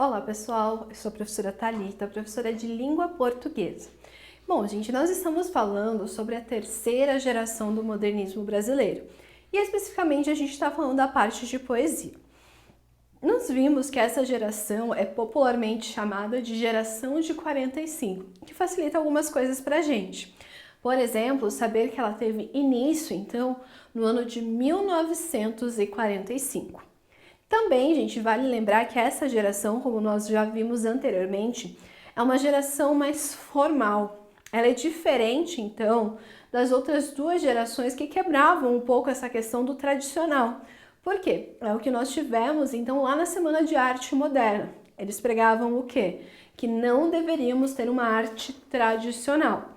Olá pessoal, eu sou a professora Thalita, professora de língua portuguesa. Bom, gente, nós estamos falando sobre a terceira geração do modernismo brasileiro e especificamente a gente está falando da parte de poesia. Nós vimos que essa geração é popularmente chamada de geração de 45, que facilita algumas coisas para a gente. Por exemplo, saber que ela teve início, então, no ano de 1945. Também, gente, vale lembrar que essa geração, como nós já vimos anteriormente, é uma geração mais formal. Ela é diferente, então, das outras duas gerações que quebravam um pouco essa questão do tradicional. Por quê? É o que nós tivemos, então, lá na Semana de Arte Moderna. Eles pregavam o quê? Que não deveríamos ter uma arte tradicional.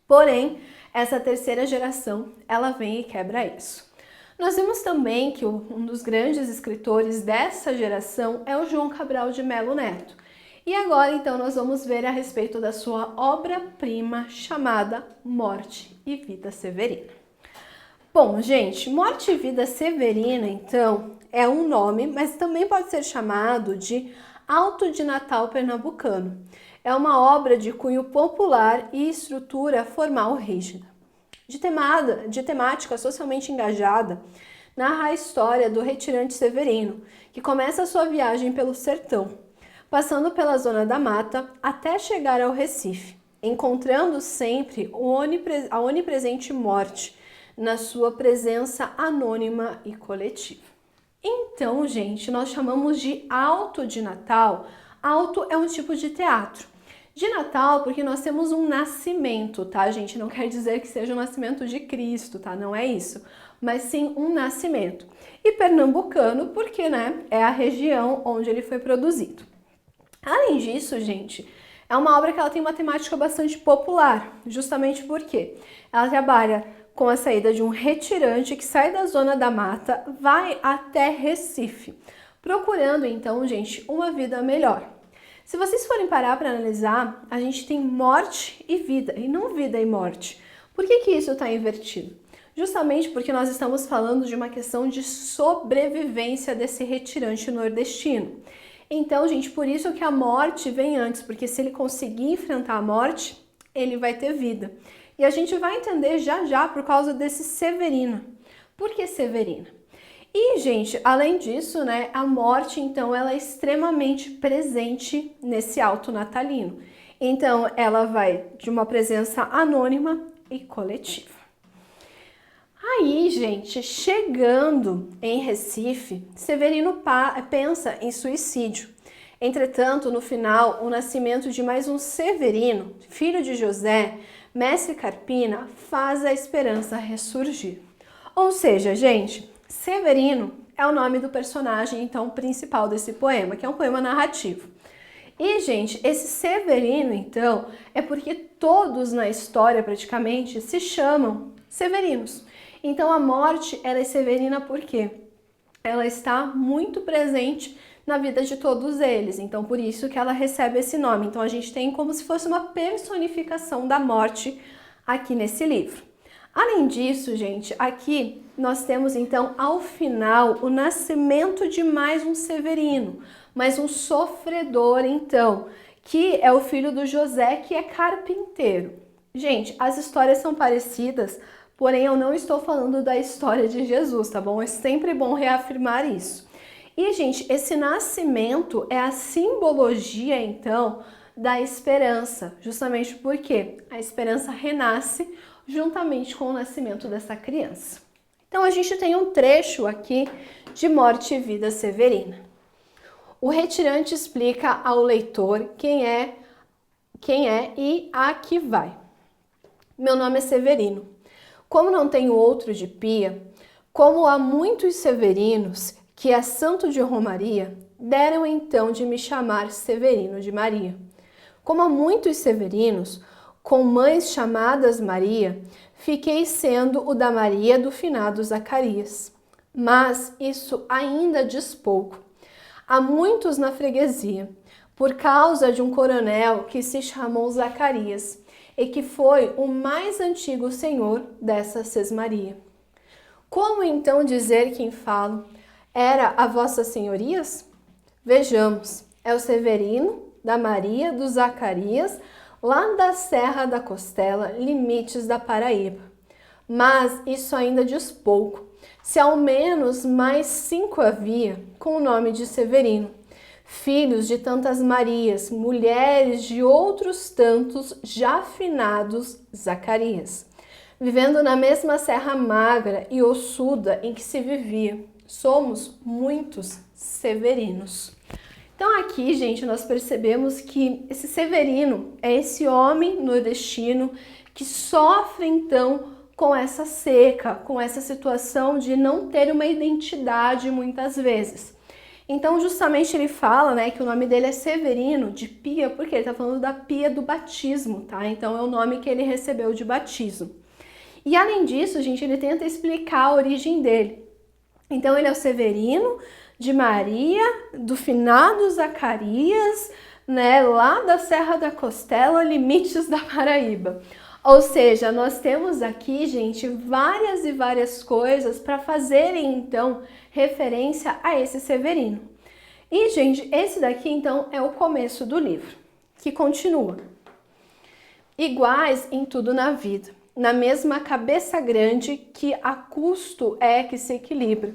Porém, essa terceira geração, ela vem e quebra isso. Nós vimos também que um dos grandes escritores dessa geração é o João Cabral de Melo Neto. E agora, então, nós vamos ver a respeito da sua obra-prima chamada Morte e Vida Severina. Bom, gente, Morte e Vida Severina, então, é um nome, mas também pode ser chamado de Auto de Natal Pernambucano. É uma obra de cunho popular e estrutura formal rígida. De temática socialmente engajada, narra a história do retirante Severino, que começa a sua viagem pelo sertão, passando pela zona da mata até chegar ao Recife, encontrando sempre a onipresente morte na sua presença anônima e coletiva. Então, gente, nós chamamos de Auto de Natal. Auto é um tipo de teatro. De Natal, porque nós temos um nascimento, tá, gente? Não quer dizer que seja o nascimento de Cristo, tá? Não é isso. Mas sim um nascimento. E pernambucano, porque, né, é a região onde ele foi produzido. Além disso, gente, é uma obra que ela tem uma temática bastante popular, justamente porque ela trabalha com a saída de um retirante que sai da zona da mata, vai até Recife, procurando, então, gente, uma vida melhor. Se vocês forem parar para analisar, a gente tem morte e vida, e não vida e morte. Por que isso está invertido? Justamente porque nós estamos falando de uma questão de sobrevivência desse retirante nordestino. Então, gente, por isso que a morte vem antes, porque se ele conseguir enfrentar a morte, ele vai ter vida. E a gente vai entender já por causa desse Severina. Por que Severina? E, gente, além disso, né, a morte, então, ela é extremamente presente nesse auto natalino. Então, ela vai de uma presença anônima e coletiva. Aí, gente, chegando em Recife, Severino pensa em suicídio. Entretanto, no final, o nascimento de mais um Severino, filho de José, mestre Carpina, faz a esperança ressurgir. Ou seja, gente, Severino é o nome do personagem, então, principal desse poema, que é um poema narrativo. E, gente, esse Severino, então, é porque todos na história, praticamente, se chamam Severinos. Então, a morte, ela é severina por quê? Ela está muito presente na vida de todos eles, então, por isso que ela recebe esse nome. Então, a gente tem como se fosse uma personificação da morte aqui nesse livro. Além disso, gente, aqui nós temos então ao final o nascimento de mais um Severino, mais um sofredor então, que é o filho do José, que é carpinteiro. Gente, as histórias são parecidas, porém eu não estou falando da história de Jesus, tá bom? É sempre bom reafirmar isso. E, gente, esse nascimento é a simbologia então da esperança, justamente porque a esperança renasce juntamente com o nascimento dessa criança. Então, a gente tem um trecho aqui de Morte e Vida Severina. O retirante explica ao leitor quem é e a que vai. Meu nome é Severino. Como não tenho outro de pia, como há muitos Severinos que é santo de Romaria, deram então de me chamar Severino de Maria. Como há muitos Severinos, com mães chamadas Maria, fiquei sendo o da Maria do finado Zacarias. Mas isso ainda diz pouco. Há muitos na freguesia, por causa de um coronel que se chamou Zacarias e que foi o mais antigo senhor dessa sesmaria. Como então dizer quem falo? Era a vossas senhorias? Vejamos, É o Severino, da Maria, do Zacarias, lá da Serra da Costela, limites da Paraíba. Mas isso ainda diz pouco, se ao menos mais 5 havia com o nome de Severino, filhos de tantas Marias, mulheres de outros tantos já finados Zacarias, vivendo na mesma serra magra e ossuda em que se vivia. Somos muitos severinos. Então aqui, gente, nós percebemos que esse Severino é esse homem nordestino que sofre então com essa seca, com essa situação de não ter uma identidade muitas vezes. Então justamente ele fala, né, que o nome dele é Severino de Pia, porque ele está falando da pia do batismo, tá? Então é o nome que ele recebeu de batismo. E além disso, gente, ele tenta explicar a origem dele. Então ele é o Severino de Maria, do finado Zacarias, né, lá da Serra da Costela, limites da Paraíba. Ou seja, nós temos aqui, gente, várias e várias coisas para fazerem, então, referência a esse Severino. E, gente, esse daqui, então, é o começo do livro, que continua. Iguais em tudo na vida, na mesma cabeça grande que a custo é que se equilibra,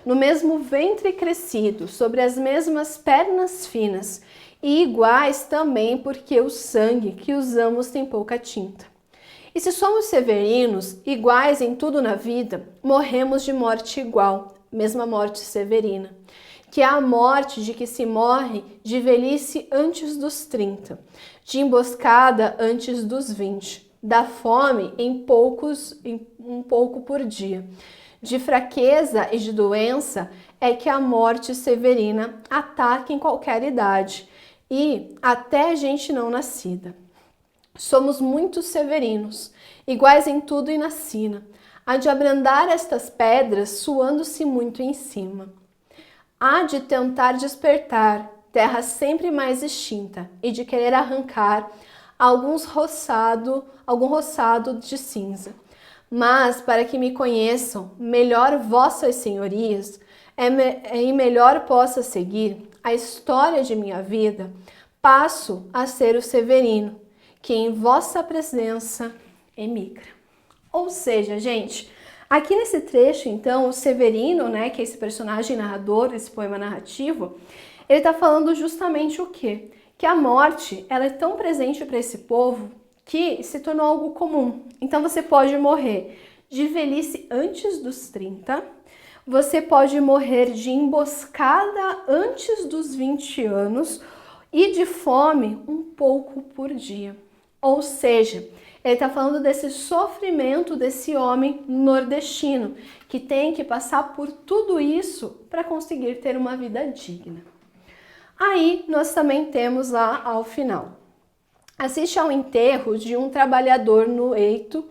no mesmo ventre crescido, sobre as mesmas pernas finas, e iguais também porque o sangue que usamos tem pouca tinta. E se somos severinos, iguais em tudo na vida, morremos de morte igual, mesma morte severina, que é a morte de que se morre de velhice antes dos 30, de emboscada antes dos 20, da fome em um pouco por dia, de fraqueza e de doença é que a morte severina ataca em qualquer idade e até gente não nascida. Somos muito severinos, iguais em tudo e na sina, há de abrandar estas pedras suando-se muito em cima. Há de tentar despertar terra sempre mais extinta e de querer arrancar algum roçado de cinza. Mas, para que me conheçam melhor vossas senhorias, e melhor possa seguir a história de minha vida, passo a ser o Severino, que em vossa presença emigra. Ou seja, gente, aqui nesse trecho, então, o Severino, né, que é esse personagem narrador, esse poema narrativo, ele está falando justamente o quê? Que a morte, ela é tão presente para esse povo que se tornou algo comum. Então você pode morrer de velhice antes dos 30, você pode morrer de emboscada antes dos 20 anos e de fome um pouco por dia. Ou seja, ele está falando desse sofrimento desse homem nordestino que tem que passar por tudo isso para conseguir ter uma vida digna. Aí nós também temos lá ao final. Assiste ao enterro de um trabalhador no eito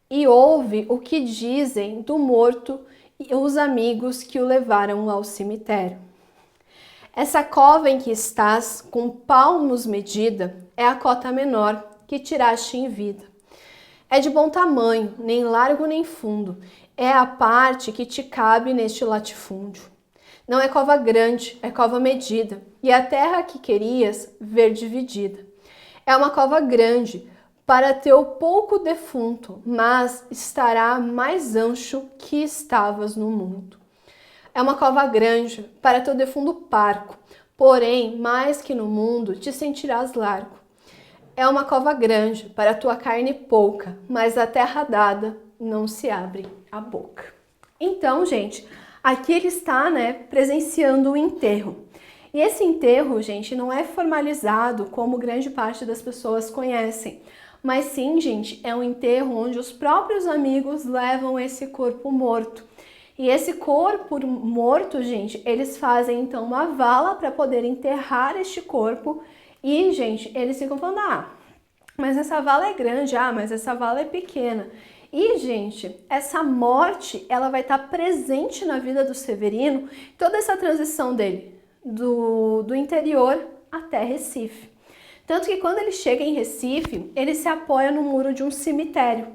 e ouve o que dizem do morto e os amigos que o levaram ao cemitério. Essa cova em que estás, com palmos medida, é a cota menor que tiraste em vida. É de bom tamanho, nem largo nem fundo, é a parte que te cabe neste latifúndio. Não é cova grande, é cova medida, e a terra que querias ver dividida. É uma cova grande para teu pouco defunto, mas estará mais ancho que estavas no mundo. É uma cova grande para teu defunto parco, porém, mais que no mundo, te sentirás largo. É uma cova grande para tua carne pouca, mas a terra dada não se abre a boca. Então, gente, aqui ele está, né, presenciando o enterro. E esse enterro, gente, não é formalizado como grande parte das pessoas conhecem, mas sim, gente, é um enterro onde os próprios amigos levam esse corpo morto. E esse corpo morto, gente, eles fazem então uma vala para poder enterrar este corpo e, gente, eles ficam falando, mas essa vala é grande, mas essa vala é pequena. E, gente, essa morte, ela vai estar presente na vida do Severino, toda essa transição dele, do interior até Recife. Tanto que quando ele chega em Recife, ele se apoia no muro de um cemitério.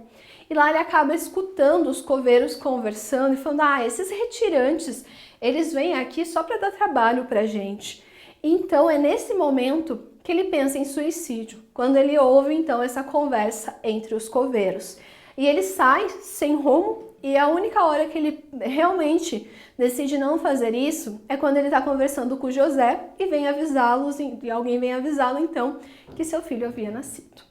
E lá ele acaba escutando os coveiros conversando e falando, esses retirantes, eles vêm aqui só para dar trabalho pra gente. Então é nesse momento que ele pensa em suicídio, quando ele ouve então essa conversa entre os coveiros. E ele sai sem rumo, e a única hora que ele realmente decide não fazer isso é quando ele está conversando com José e vem avisá-los, e alguém vem avisá-lo então que seu filho havia nascido.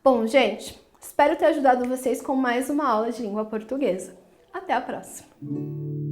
Bom, gente, espero ter ajudado vocês com mais uma aula de língua portuguesa. Até a próxima!